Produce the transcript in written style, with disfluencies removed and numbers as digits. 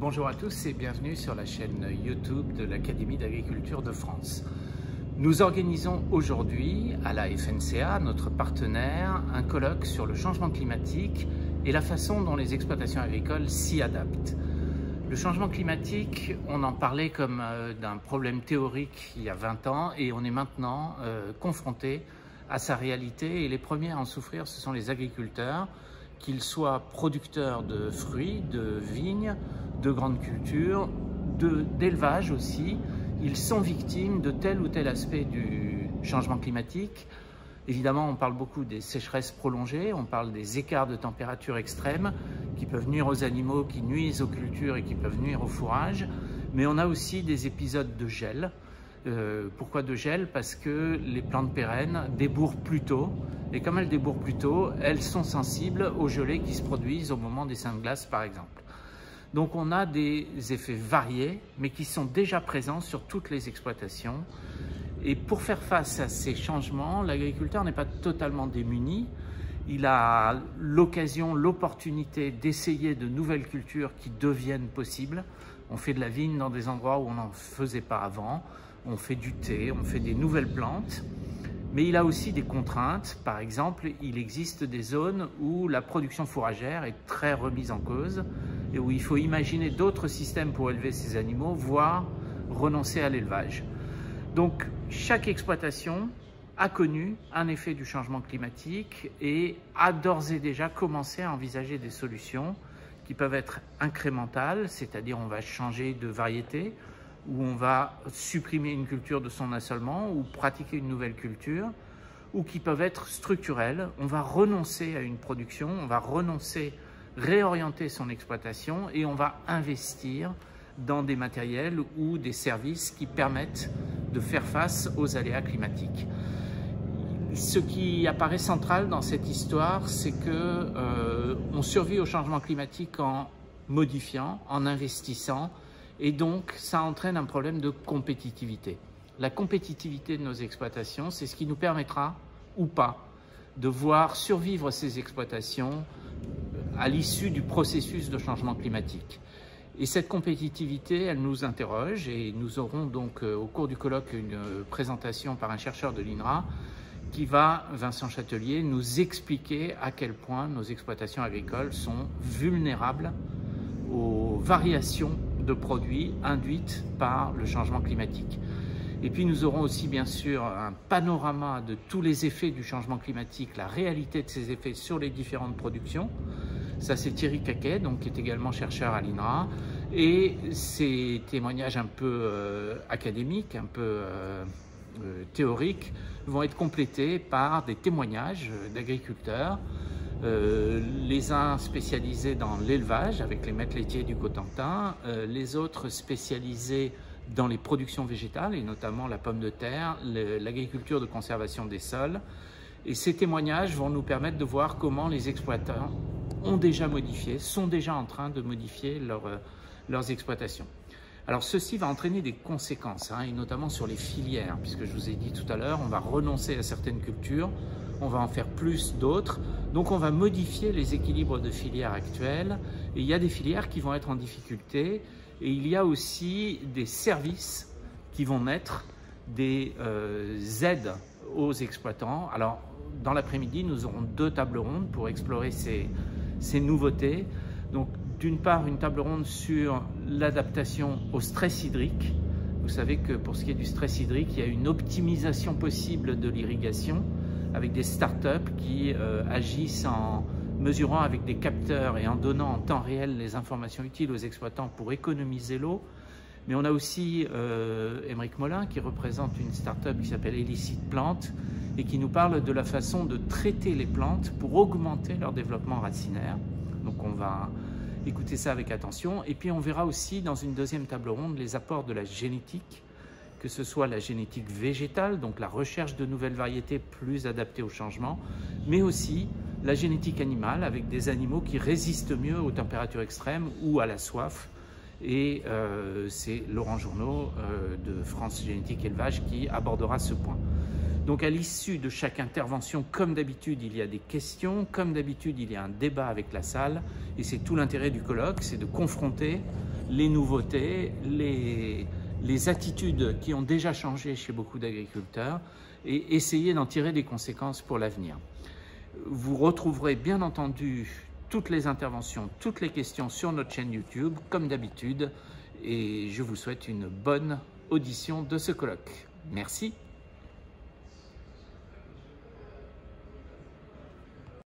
Bonjour à tous et bienvenue sur la chaîne YouTube de l'Académie d'agriculture de France. Nous organisons aujourd'hui à la FNCA, notre partenaire, un colloque sur le changement climatique et la façon dont les exploitations agricoles s'y adaptent. Le changement climatique, on en parlait comme d'un problème théorique il y a 20 ans et on est maintenant confronté à sa réalité et les premiers à en souffrir, ce sont les agriculteurs, qu'ils soient producteurs de fruits, de vignes, de grandes cultures, d'élevage aussi. Ils sont victimes de tel ou tel aspect du changement climatique. Évidemment, on parle beaucoup des sécheresses prolongées, on parle des écarts de température extrêmes qui peuvent nuire aux animaux, qui nuisent aux cultures et qui peuvent nuire au fourrage. Mais on a aussi des épisodes de gel. Pourquoi de gel? Parce que les plantes pérennes débourrent plus tôt. Et comme elles débourrent plus tôt, elles sont sensibles aux gelées qui se produisent au moment des seins de glace, par exemple. Donc on a des effets variés, mais qui sont déjà présents sur toutes les exploitations. Et pour faire face à ces changements, l'agriculteur n'est pas totalement démuni. Il a l'occasion, l'opportunité d'essayer de nouvelles cultures qui deviennent possibles. On fait de la vigne dans des endroits où on n'en faisait pas avant. On fait du thé, on fait des nouvelles plantes. Mais il a aussi des contraintes. Par exemple, il existe des zones où la production fourragère est très remise en cause et où il faut imaginer d'autres systèmes pour élever ces animaux, voire renoncer à l'élevage. Donc, chaque exploitation a connu un effet du changement climatique et a d'ores et déjà commencé à envisager des solutions qui peuvent être incrémentales, c'est-à-dire on va changer de variété, où on va supprimer une culture de son assolement ou pratiquer une nouvelle culture, ou qui peuvent être structurelles. On va renoncer à une production, on va réorienter son exploitation et on va investir dans des matériels ou des services qui permettent de faire face aux aléas climatiques. Ce qui apparaît central dans cette histoire, c'est que on survit au changement climatique en modifiant, en investissant, et donc ça entraîne un problème de compétitivité. La compétitivité de nos exploitations, c'est ce qui nous permettra, ou pas, de voir survivre ces exploitations à l'issue du processus de changement climatique. Et cette compétitivité, elle nous interroge, et nous aurons donc au cours du colloque une présentation par un chercheur de l'INRA qui va, Vincent Chatelier, nous expliquer à quel point nos exploitations agricoles sont vulnérables aux variations de produits induites par le changement climatique. Et puis nous aurons aussi bien sûr un panorama de tous les effets du changement climatique, la réalité de ces effets sur les différentes productions. Ça, c'est Thierry Caquet, donc, qui est également chercheur à l'INRA. Et ces témoignages un peu académiques, un peu théoriques, vont être complétés par des témoignages d'agriculteurs, les uns spécialisés dans l'élevage avec les maîtres laitiers du Cotentin, les autres spécialisés dans les productions végétales et notamment la pomme de terre, l'agriculture de conservation des sols. Et ces témoignages vont nous permettre de voir comment les exploitants ont déjà modifié, sont déjà en train de modifier leurs exploitations. Alors ceci va entraîner des conséquences, et notamment sur les filières, puisque je vous ai dit tout à l'heure, on va renoncer à certaines cultures, on va en faire plus d'autres, donc on va modifier les équilibres de filières actuelles, et il y a des filières qui vont être en difficulté, et il y a aussi des services qui vont naître, des aides aux exploitants. Alors dans l'après-midi, nous aurons 2 tables rondes pour explorer ces nouveautés. Donc d'une part, une table ronde sur l'adaptation au stress hydrique. Vous savez que pour ce qui est du stress hydrique, il y a une optimisation possible de l'irrigation avec des startups qui agissent en mesurant avec des capteurs et en donnant en temps réel les informations utiles aux exploitants pour économiser l'eau. Mais on a aussi Émeric Molin qui représente une start-up qui s'appelle Illicite Plante et qui nous parle de la façon de traiter les plantes pour augmenter leur développement racinaire. Donc on va écouter ça avec attention. Et puis on verra aussi dans une deuxième table ronde les apports de la génétique, que ce soit la génétique végétale, donc la recherche de nouvelles variétés plus adaptées au changement, mais aussi la génétique animale avec des animaux qui résistent mieux aux températures extrêmes ou à la soif. Et c'est Laurent Journeau de France Génétique Élevage qui abordera ce point. Donc à l'issue de chaque intervention, comme d'habitude, il y a des questions, comme d'habitude, il y a un débat avec la salle, et c'est tout l'intérêt du colloque, c'est de confronter les nouveautés, les attitudes qui ont déjà changé chez beaucoup d'agriculteurs, et essayer d'en tirer des conséquences pour l'avenir. Vous retrouverez bien entendu toutes les interventions, toutes les questions sur notre chaîne YouTube, comme d'habitude, et je vous souhaite une bonne audition de ce colloque. Merci.